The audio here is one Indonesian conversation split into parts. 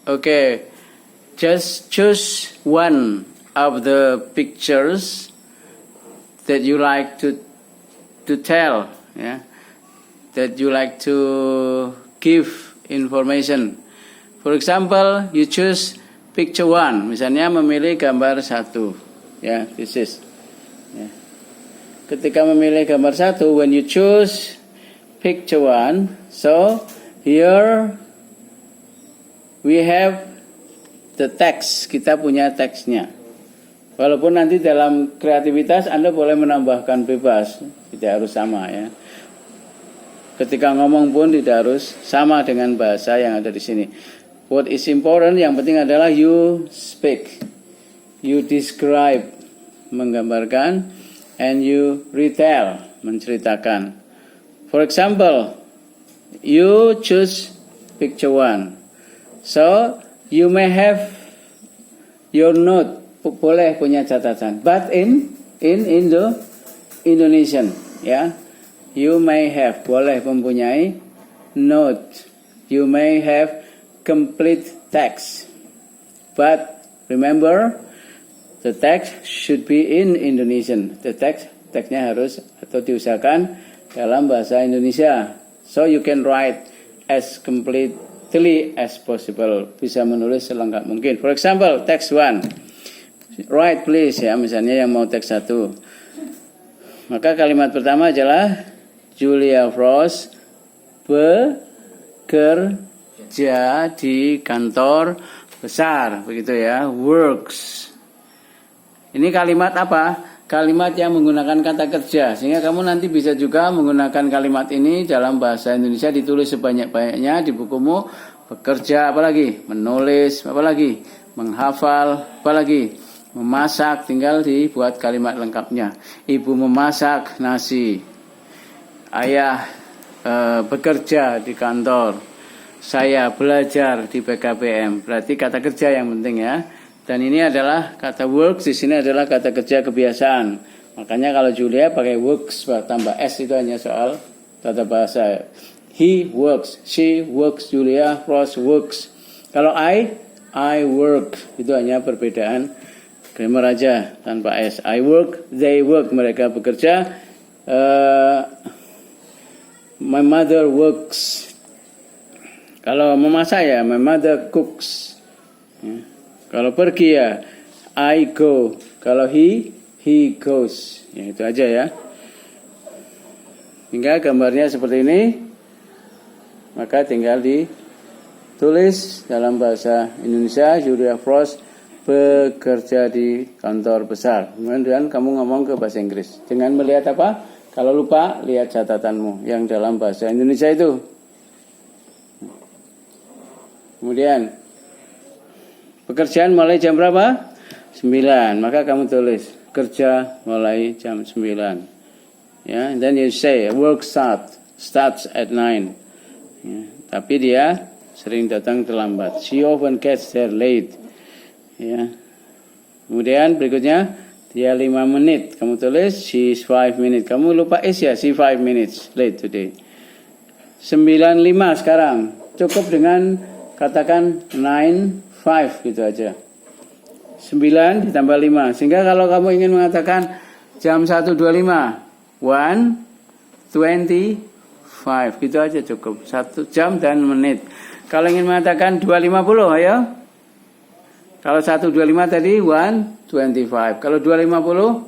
Okay, just choose one of the pictures that you like to tell, yeah, that you like to give information. For example, you choose picture one, misalnya memilih gambar satu, ya, this is. Ya. Ketika memilih gambar satu, when you choose picture one, so here we have the text, kita punya teksnya. Walaupun nanti dalam kreativitas Anda boleh menambahkan bebas, tidak harus sama ya. Ketika ngomong pun tidak harus sama dengan bahasa yang ada di sini. What is important, yang penting adalah you speak, you describe, menggambarkan, and you retell, menceritakan. For example, you choose picture one. So, you may have your note, boleh punya catatan. But in Indonesian, ya, you may have, boleh mempunyai note. You may have complete text. But remember, the text should be in Indonesian. The teksnya harus atau diusahakan dalam bahasa Indonesia. So you can write as completely as possible. Bisa menulis selengkap mungkin. For example, text one. Write please ya, misalnya yang mau teks satu. Maka kalimat pertama adalah Julia Frost bekerja di kantor besar, begitu ya. Works. Ini kalimat apa? Kalimat yang menggunakan kata kerja, sehingga kamu nanti bisa juga menggunakan kalimat ini dalam bahasa Indonesia, ditulis sebanyak-banyaknya di bukumu. Bekerja, apalagi menulis, apalagi menghafal, apalagi memasak, tinggal dibuat kalimat lengkapnya. Ibu memasak nasi, ayah bekerja di kantor, saya belajar di PKBM. Berarti kata kerja yang penting ya. Dan ini adalah kata works, di sini adalah kata kerja kebiasaan. Makanya kalau Julia pakai works tambah S, itu hanya soal tata bahasa. He works, she works, Julia Frost works. Kalau I work, itu hanya perbedaan grammar aja tanpa S. I work, they work, mereka bekerja. My mother works. Kalau memasak ya, my mother cooks. Ya. Kalau pergi ya, I go. Kalau he goes. Ya, itu aja ya. Hingga gambarnya seperti ini. Maka tinggal ditulis dalam bahasa Indonesia, Julia Frost bekerja di kantor besar. Kemudian kamu ngomong ke bahasa Inggris. Dengan melihat apa? Kalau lupa, lihat catatanmu yang dalam bahasa Indonesia itu. Kemudian pekerjaan mulai jam berapa? 9. Maka kamu tulis kerja mulai jam 9. Ya, then you say work starts at 9. Ya, tapi dia sering datang terlambat. She often gets there late. Ya. Kemudian berikutnya dia 5 menit. Kamu tulis she's 5 minutes. Kamu lupa is ya, she 5 minutes late today. 9:05 sekarang. Cukup dengan katakan 9:05 gitu aja. 9 ditambah 5. Sehingga kalau kamu ingin mengatakan jam 1:25, 1:25 gitu aja cukup. 1 jam dan menit. Kalau ingin mengatakan 2:50, ayo. Kalau 1:25 tadi 1:25. Kalau 2:50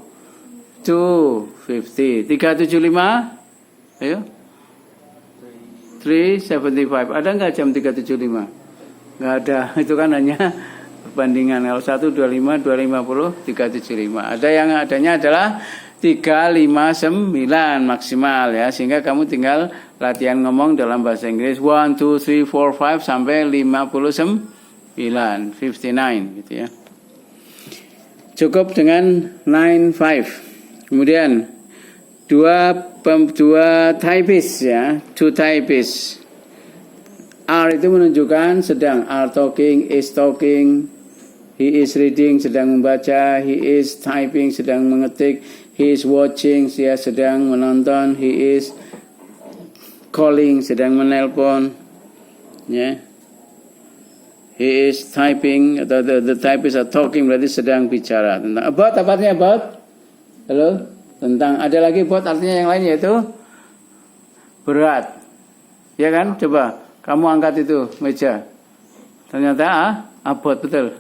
2:50. 3:75 ayo. 3:75. Ada nggak jam 3:75? Nggak ada. Itu kan hanya perbandingan. Kalau 1:25, 2:50, 3:75. Ada yang adanya adalah 3:59 maksimal ya. Sehingga kamu tinggal latihan ngomong dalam bahasa Inggris 1, 2, 3, 4, 5 sampai 59 gitu ya. Cukup dengan 9:05. Kemudian dua typist ya, two typist. Are itu menunjukkan sedang, are talking, is talking, he is reading, sedang membaca, he is typing, sedang mengetik, he is watching, dia sedang menonton, he is calling, sedang menelpon, ya. He is typing, atau the typist are talking, berarti sedang bicara. Tentang about, apa artinya about? Halo? Tentang, ada lagi about artinya yang lain, yaitu berat. Ya kan? Coba, kamu angkat itu meja. Ternyata about, betul.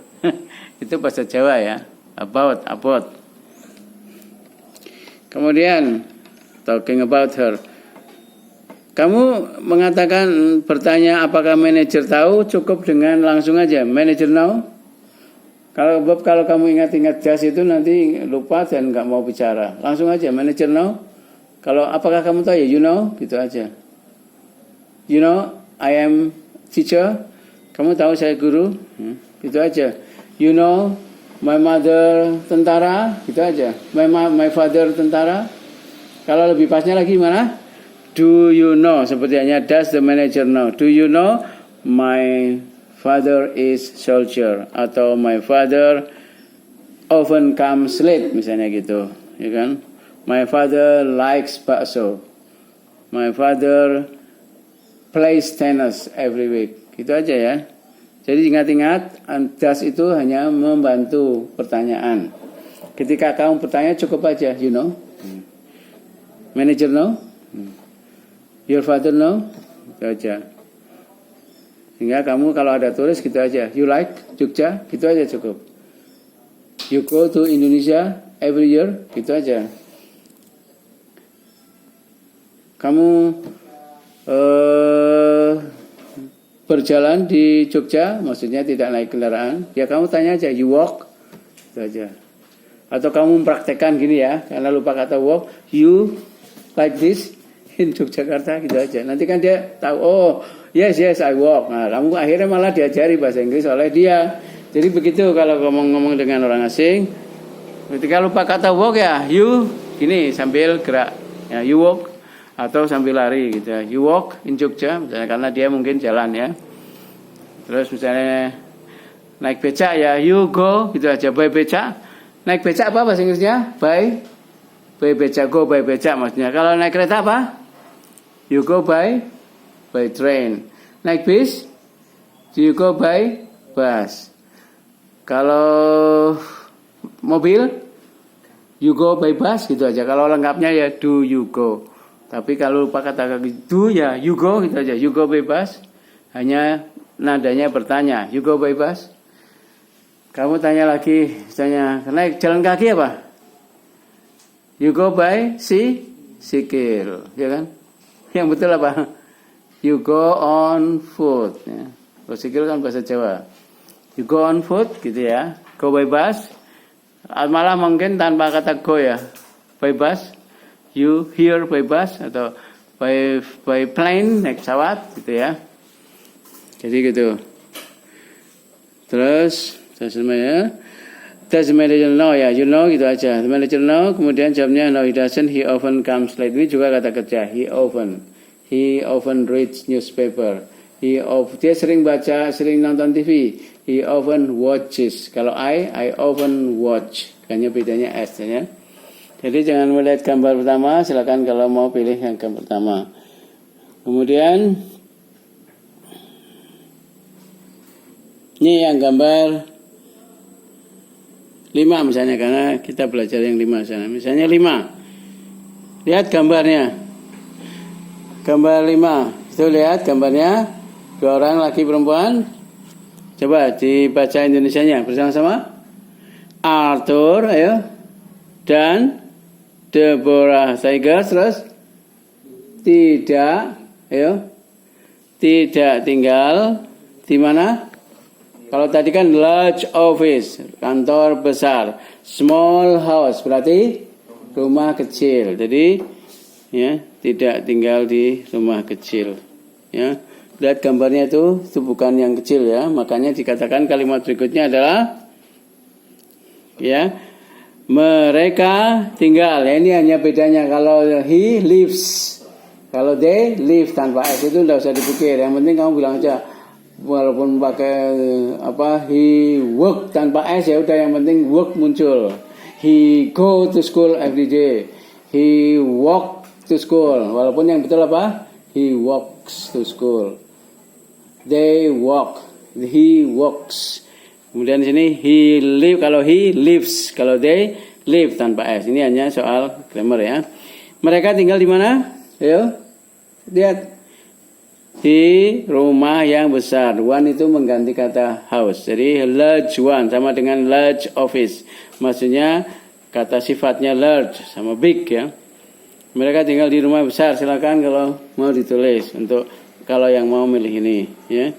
Itu bahasa Jawa ya. About. Kemudian, talking about her. Kamu mengatakan, bertanya apakah manajer tahu, cukup dengan langsung aja. Manager know. Kalau kamu ingat-ingat jas itu nanti lupa dan nggak mau bicara. Langsung aja, manager know. Kalau apakah kamu tahu ya, you know, gitu aja. You know, I am teacher. Kamu tahu saya guru, gitu aja. You know, my mother tentara, gitu aja. My father tentara. Kalau lebih pasnya lagi mana? Do you know? Seperti hanya does the manager know? Do you know my father is soldier? Atau my father often comes late, misalnya gitu, ya kan? My father likes bakso. My father plays tennis every week. Gitu aja ya. Jadi ingat-ingat, does itu hanya membantu pertanyaan. Ketika kamu bertanya cukup aja, you know. Manager know. Your father know. Gitu aja. Sehingga kamu kalau ada tulis gitu aja. You like Jogja? Gitu aja cukup. You go to Indonesia every year? Gitu aja. Kamu berjalan di Jogja, maksudnya tidak naik kendaraan, ya kamu tanya aja, you walk, itu aja. Atau kamu mempraktekkan gini ya, karena lupa kata walk, you like this in Yogyakarta, gitu aja. Nanti kan dia tahu, oh yes I walk. Nah, kamu akhirnya malah diajari bahasa Inggris oleh dia. Jadi begitu kalau ngomong-ngomong dengan orang asing, ketika lupa kata walk ya, you gini sambil gerak, ya you walk. Atau sambil lari gitu ya. You walk in Jogja, misalnya, karena dia mungkin jalan ya. Terus misalnya naik becak ya, you go gitu aja, by becak. Naik becak apa bahasa Inggrisnya? By becak, go by becak maksudnya. Kalau naik kereta apa? You go by train. Naik bis? Do you go by bus? Kalau mobil? You go by bus gitu aja. Kalau lengkapnya ya do you go. Tapi kalau lupa kata do ya you go gitu aja. You go by bus. Hanya nadanya bertanya. You go by bus. Kamu tanya lagi, misalnya naik jalan kaki apa? You go by sikil, ya kan? Yang betul apa? You go on foot. Ya. Sikil kan bahasa Jawa. You go on foot gitu ya. Go by bus. Malah mungkin tanpa kata go ya. By bus. You here by bus atau by plane, naik pesawat gitu ya. Jadi gitu. Terus semuanya. Does the manager know ya? You know gitu aja. The manager know. Kemudian jawabnya no he doesn't. He often comes late. Ini juga kata kerja. He often reads newspaper. Dia sering baca, sering nonton TV. He often watches. Kalau I often watch. Hanya bedanya S ya. Jadi jangan melihat gambar pertama, silakan kalau mau pilih yang gambar pertama. Kemudian ini yang gambar 5 misalnya, karena kita belajar yang 5 sana. Misalnya 5. Lihat gambarnya. Gambar 5. Itu lihat gambarnya. 2 orang laki perempuan. Coba dibaca Indonesianya bersama-sama. Arthur, ayo. Dan Deborah Tiger, terus tidak tinggal di mana? Kalau tadi kan large office, kantor besar. Small house berarti rumah kecil. Jadi ya, tidak tinggal di rumah kecil. Ya, lihat gambarnya itu bukan yang kecil ya. Makanya dikatakan kalimat berikutnya adalah ya, mereka tinggal. Ya, ini hanya bedanya. Kalau he lives, kalau they live tanpa S itu tidak usah dipikir. Yang penting kamu bilang aja, walaupun pakai he work tanpa S ya udah, yang penting work muncul. He go to school every day. He walk to school. Walaupun yang betul apa? He walks to school. They walk. He walks. Kemudian di sini he live, kalau he lives, kalau they live tanpa s. Ini hanya soal grammar ya. Mereka tinggal di mana? Ayo, lihat. Di rumah yang besar. One itu mengganti kata house. Jadi large one sama dengan large office. Maksudnya kata sifatnya large sama big ya. Mereka tinggal di rumah besar. Silakan kalau mau ditulis untuk kalau yang mau milih ini ya.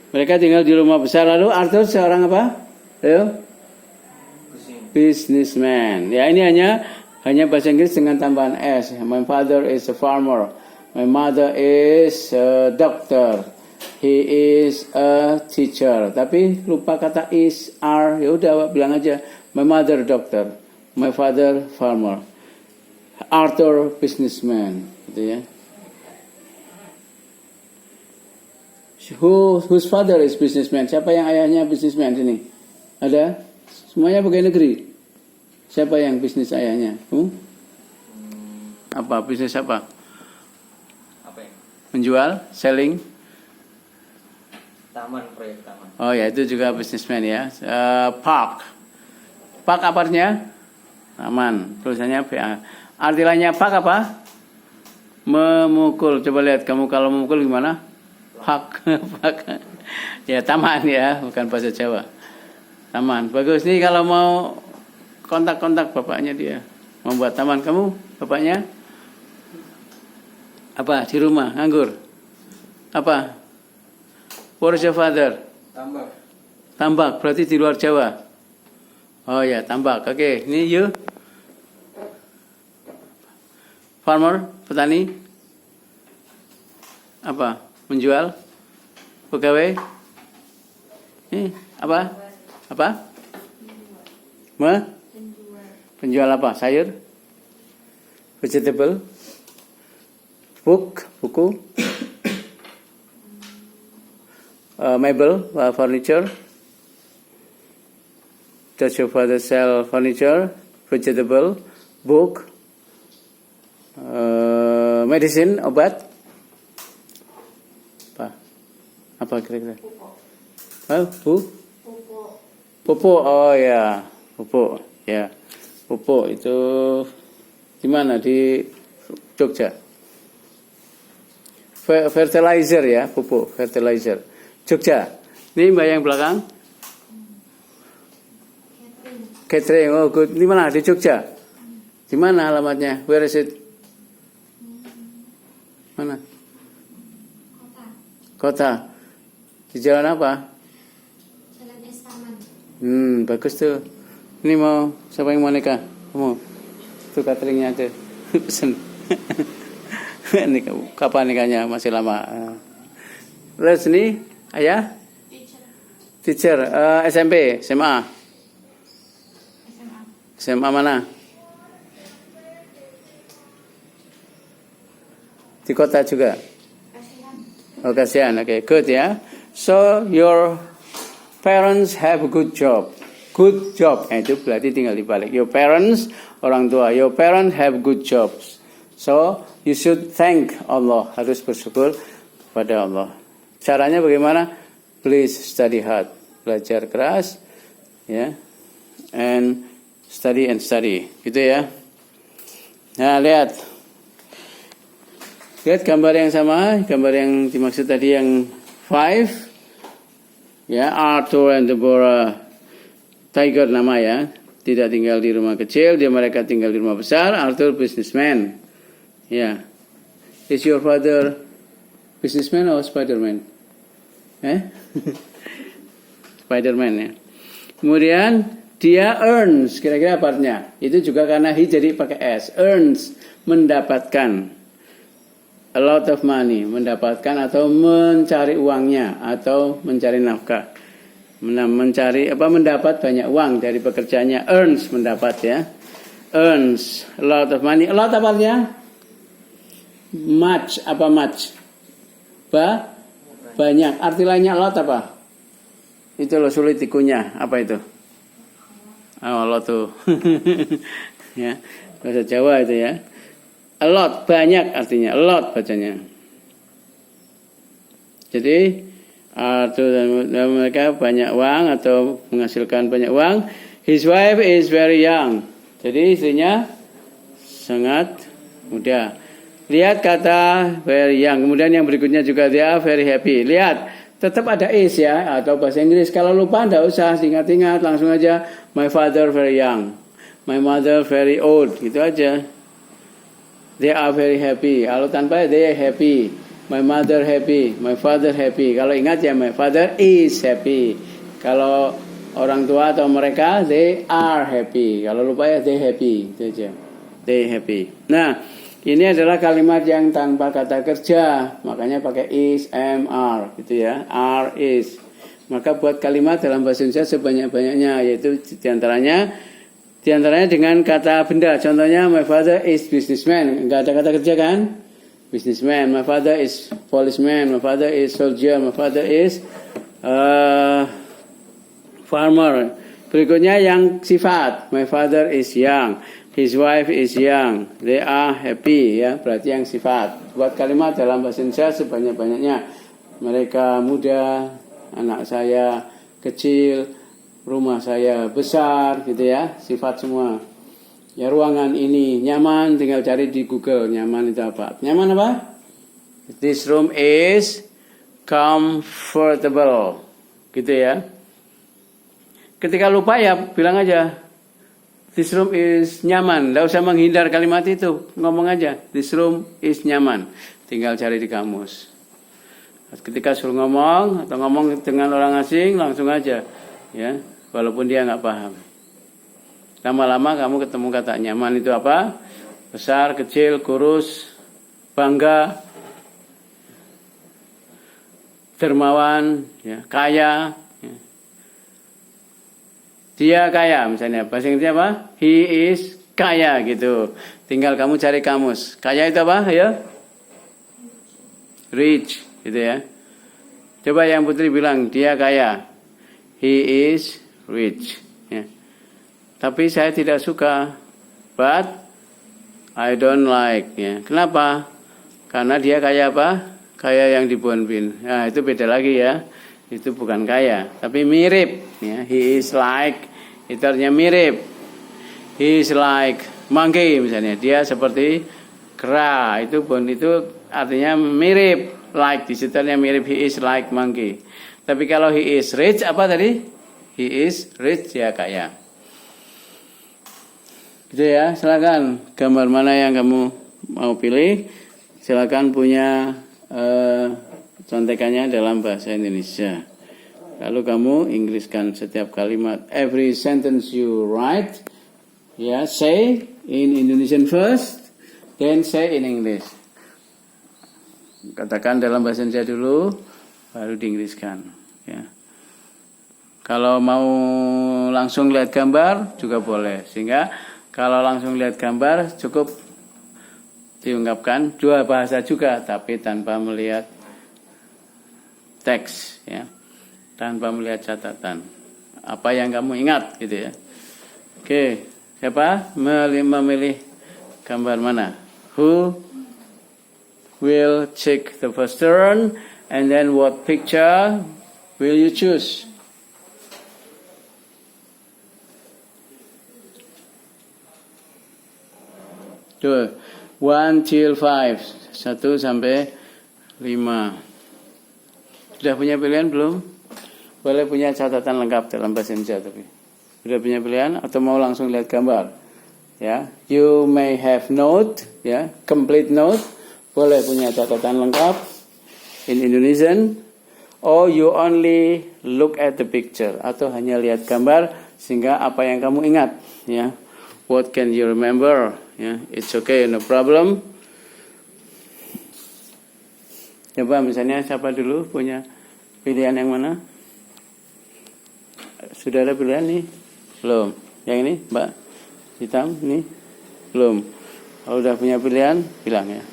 Mereka tinggal di rumah besar. Lalu Arthur seorang apa? Ayo. Businessman. Ya, ini hanya bahasa Inggris dengan tambahan s. My father is a farmer. My mother is a doctor. He is a teacher. Tapi lupa kata is, are. Ya udah bilang aja. My mother doctor. My father farmer. Arthur businessman. Gitu ya. Whose father is businessman? Siapa yang ayahnya businessman sini? Ada? Semuanya pegawai negeri. Siapa yang bisnis ayahnya? Apa? Bisnis apa? Apa ya? Menjual? Selling? Taman, proyek taman. Oh ya, itu juga businessman ya. Park. Park apa artinya? Taman. Tulisannya PA. Arti lainnya park apa? Memukul. Coba lihat kamu kalau memukul gimana? Park. Ya, taman ya, bukan bahasa Jawa. Taman. Bagus nih kalau mau kontak-kontak bapaknya dia. Membuat taman. Kamu bapaknya? Apa? Di rumah, nganggur. Apa? Where is your father? Tambak. Tambak, berarti di luar Jawa. Oh ya, tambak. Oke, ini you. Farmer, petani. Apa? Menjual? Pegawai? Apa? Apa? Penjual apa? Sayur? Vegetable? Buku? Mebel, furniture? Does your father sell furniture? Vegetable? Book? Medicine? Obat? Apa kira-kira? Pupuk. Oh ya, pupuk. Ya, pupuk itu di mana? Di Jogja. Fertilizer ya, pupuk. Fertilizer. Jogja. Ini mbak yang belakang. Catering. Oh, good. Di mana? Di Jogja. Di mana alamatnya? Where is it? Mana? Kota. Di jalan apa? Jalan Estaman. Bagus tuh. Ini mau siapa yang mau nikah? Kamu. Tuh cateringnya aja. Pesen. Ini kapan nikahnya? Masih lama. Terus ini ayah? Teacher. SMP, SMA. SMA mana? Di kota juga. Oh, kasihan. Okay, good ya. So your parents have a good job. Good job. Itu berarti tinggal dibalik. Your parents, orang tua. Your parents have good jobs. So you should thank Allah. Harus bersyukur pada Allah. Caranya bagaimana? Please study hard. Belajar keras. Ya. And study. Gitu ya. Nah, lihat. Lihat gambar yang sama. Gambar yang dimaksud tadi yang 5. Ya, Arthur and Deborah Tiger nama ya. Tidak tinggal di rumah kecil, mereka tinggal di rumah besar. Arthur businessman. Ya. Is your father businessman or Spiderman? Spiderman ya. Kemudian dia earns, kira-kira apa artinya? Itu juga karena he jadi pakai s. Earns, mendapatkan. A lot of money, mendapatkan atau mencari uangnya atau mencari nafkah. Mendapat banyak uang dari pekerjaannya. Earns, mendapat ya. Earns a lot of money. A lot apa artinya? Much, apa much? Banyak. Arti lainnya a lot apa? Itu loh sulit dikunyah. Apa itu? Oh, a lot tuh. Ya, bahasa Jawa itu ya. A lot, banyak artinya. A lot bacanya. Jadi dan mereka banyak uang atau menghasilkan banyak uang. His wife is very young. Jadi istrinya sangat muda. Lihat kata very young. Kemudian yang berikutnya juga they are very happy. Lihat, tetap ada is ya, atau bahasa Inggris. Kalau lupa tidak usah ingat-ingat, langsung aja my father very young, my mother very old, gitu aja. They are very happy. Kalau tanpa they are happy, my mother happy, my father happy. Kalau ingat ya my father is happy. Kalau orang tua atau mereka they are happy. Kalau lupa ya they happy, itu aja. They happy. Nah, ini adalah kalimat yang tanpa kata kerja, makanya pakai is, am, are, gitu ya. Are, is. Maka buat kalimat dalam bahasa Indonesia sebanyak-banyaknya, yaitu diantaranya dengan kata benda. Contohnya, my father is businessman. Enggak ada kata kerja kan? Businessman. My father is policeman. My father is soldier. My father is farmer. Berikutnya yang sifat. My father is young. His wife is young. They are happy, ya. Berarti yang sifat. Buat kalimat dalam bahasa Indonesia sebanyak-banyaknya. Mereka muda, anak saya kecil, rumah saya besar, gitu ya. Sifat semua. Ya, ruangan ini nyaman, tinggal cari di Google. Nyaman itu apa? Nyaman apa? This room is comfortable. Gitu ya. Ketika lupa ya bilang aja this room is nyaman. Tidak usah menghindar kalimat itu. Ngomong aja. This room is nyaman. Tinggal cari di kamus. Ketika suruh ngomong atau ngomong dengan orang asing, langsung aja. Ya, walaupun dia nggak paham. Lama-lama kamu ketemu kata nyaman itu apa? Besar, kecil, kurus, bangga, dermawan, ya, kaya. Dia kaya misalnya, bahasa Inggrisnya apa? He is kaya gitu. Tinggal kamu cari kamus. Kaya itu apa? Ya? Rich gitu ya. Coba yang Putri bilang dia kaya. He is rich. Ya. Tapi saya tidak suka. But I don't like. Ya. Kenapa? Karena dia kaya apa? Kaya yang di Bonbin. Nah itu beda lagi ya. Itu bukan kaya, tapi mirip. Ya. He is like, itu artinya mirip. He is like monkey misalnya. Dia seperti kera. Itu artinya mirip. Like di situ artinya mirip. He is like monkey. Tapi kalau he is rich apa tadi? He is rich, ya kaya. Gitu ya. Silakan gambar mana yang kamu mau pilih. Silakan punya contekannya dalam bahasa Indonesia. Lalu kamu Inggriskan setiap kalimat. Every sentence you write, ya, say in Indonesian first, then say in English. Katakan dalam bahasa Indonesia dulu, baru diinggriskan. Ya. Kalau mau langsung lihat gambar juga boleh. Sehingga kalau langsung lihat gambar cukup diungkapkan dua bahasa juga, tapi tanpa melihat teks, ya, tanpa melihat catatan. Apa yang kamu ingat, gitu ya. Oke, siapa memilih gambar mana? Who will check the first turn, and then what picture will you choose? Tuh, 1 till 5, 1 sampai 5. Sudah punya pilihan belum? Boleh punya catatan lengkap dalam bahasa Indonesia tapi. Sudah punya pilihan atau mau langsung lihat gambar? Ya, you may have note, ya, complete note. Boleh punya catatan lengkap in Indonesian, or you only look at the picture, atau hanya lihat gambar sehingga apa yang kamu ingat, ya. What can you remember? Ya, it's okay, no problem. Coba misalnya siapa dulu punya pilihan yang mana? Sudah ada pilihan nih? Belum. Yang ini, Mbak? Hitam nih? Belum. Kalau udah punya pilihan, bilang ya.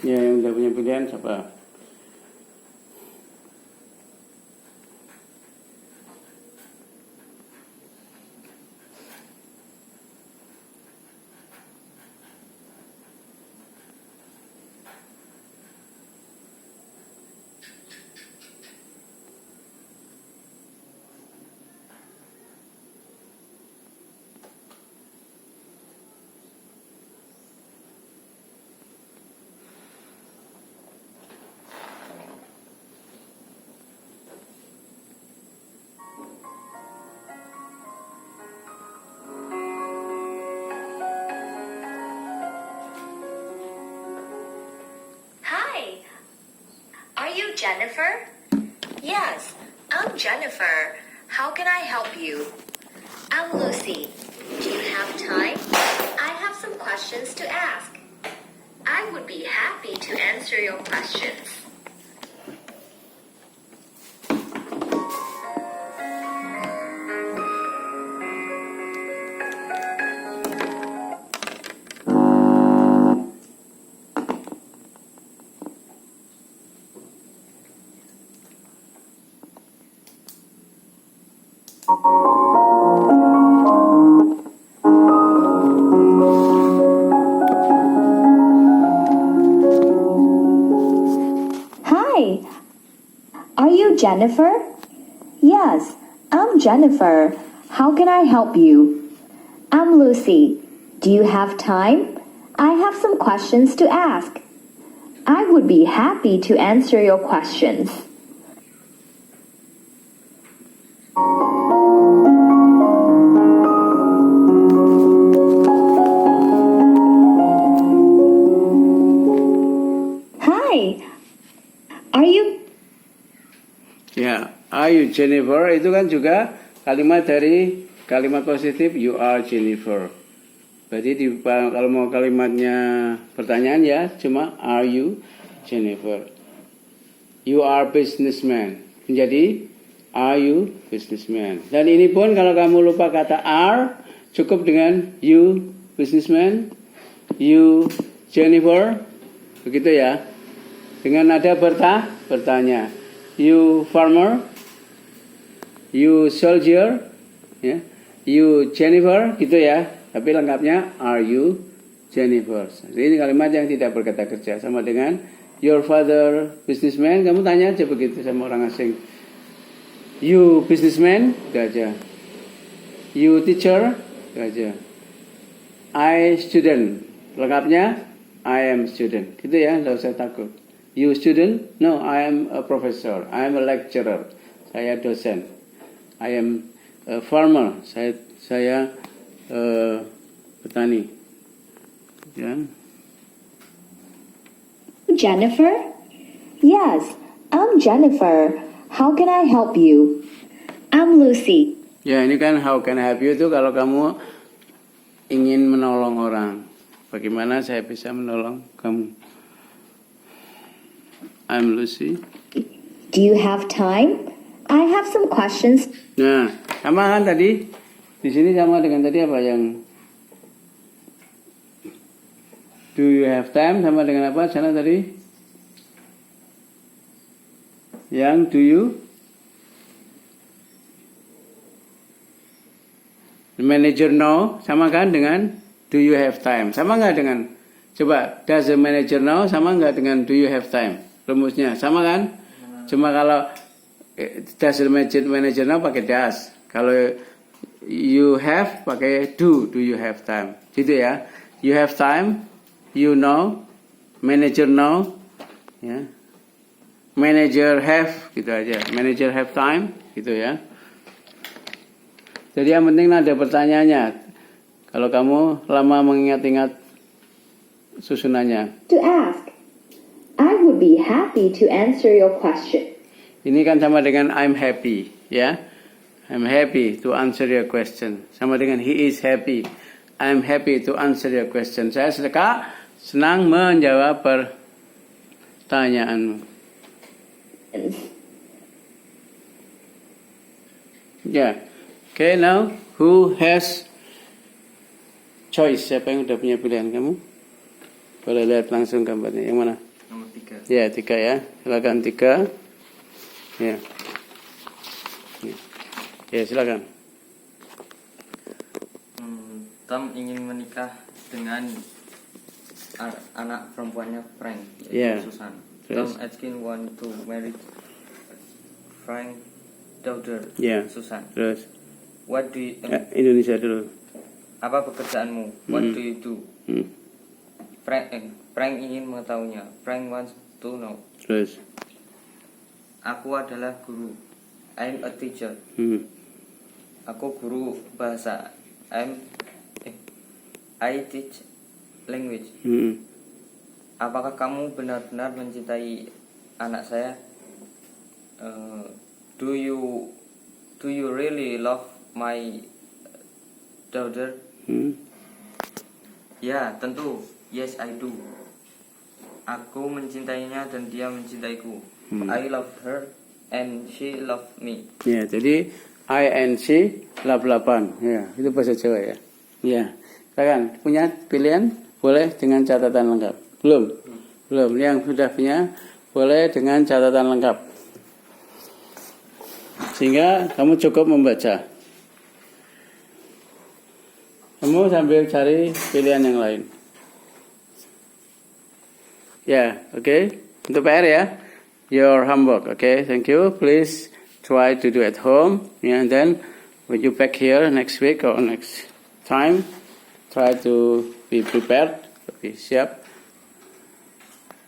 Ya, yang udah punya pilihan siapa? Hi, are you Jennifer? Yes, I'm Jennifer. How can I help you? I'm Lucy. Do you have time? I have some questions to ask. I would be happy to answer your questions. Hi, are you Jennifer? Yes, I'm Jennifer. How can I help you? I'm Lucy. Do you have time? I have some questions to ask. I would be happy to answer your questions. Hi, are you Ya, are you Jennifer? Itu kan juga kalimat dari kalimat positif you are Jennifer. Berarti kalau mau kalimatnya pertanyaan ya cuma are you Jennifer. You are businessman. Menjadi are you businessman. Dan ini pun kalau kamu lupa kata are cukup dengan you businessman, you Jennifer. Begitu ya. Dengan nada bertanya. You farmer, you soldier, ya, you Jennifer, gitu ya. Tapi lengkapnya are you Jennifer. Jadi ini kalimat yang tidak berkata kerja. Sama dengan your father businessman. Kamu tanya aja begitu sama orang asing. You businessman, itu aja. You teacher, itu aja. I student, lengkapnya I am student. Gitu ya, nggak usah takut. You student? No, I am a professor. I am a lecturer. Saya dosen. I am a farmer. Saya petani. Ya. Jennifer? Yes, I'm Jennifer. How can I help you? I'm Lucy. Ya, ini kan how can I help you itu kalau kamu ingin menolong orang. Bagaimana saya bisa menolong kamu? I'm Lucy. Do you have time? I have some questions. Nah, sama kan tadi? Di sini sama dengan tadi apa yang do you have time sama dengan apa? Sana tadi? Yang do you? The manager know sama kan dengan do you have time? Sama nggak dengan coba does the manager know sama nggak dengan do you have time? Rumusnya sama kan? Cuma kalau does the manager know pakai does. Kalau you have pakai do you have time? Gitu ya. You have time, you know, manager know, ya. Manager have gitu aja. Manager have time gitu ya. Jadi yang penting ada pertanyaannya. Kalau kamu lama mengingat-ingat susunannya. To ask. I would be happy to answer your question. Ini kan sama dengan I'm happy, ya. I'm happy to answer your question. Sama dengan he is happy. I'm happy to answer your question. Saya senang menjawab pertanyaanmu. Ya. Okay, now who has choice? Siapa yang udah punya pilihan kamu? Boleh lihat langsung gambarnya. Yang mana? tiga. Ya, 3 ya. Silakan 3. Ya. Ya, silakan. Tom ingin menikah dengan anak perempuannya Frank, Yeah. yaitu Susan. Terus? Tom Atkin want to marry Frank daughter Yeah. Susan. Terus What do you, Indonesia dulu. apa pekerjaanmu? What do you do? Hmm. Frank ingin mengetahuinya. Frank wants to know. Terus. Aku adalah guru. I'm a teacher. Aku guru bahasa. I teach language. Apakah kamu benar-benar mencintai anak saya? Do you really love my daughter? Ya, tentu. Yes, I do. Aku mencintainya dan dia mencintaiku. I love her and she love me. Ya, jadi I and she lap-lapan. Ya, itu bahasa Jawa ya. Ya. Silakan, punya pilihan boleh dengan catatan lengkap. Belum. Yang sudah punya boleh dengan catatan lengkap. Sehingga kamu cukup membaca. Kamu sambil cari pilihan yang lain. Ya, oke. Untuk PR ya. Your homework, okay? Thank you. Please try to do at home. Yeah, and then when you back here next week or next time, try to be prepared, be siap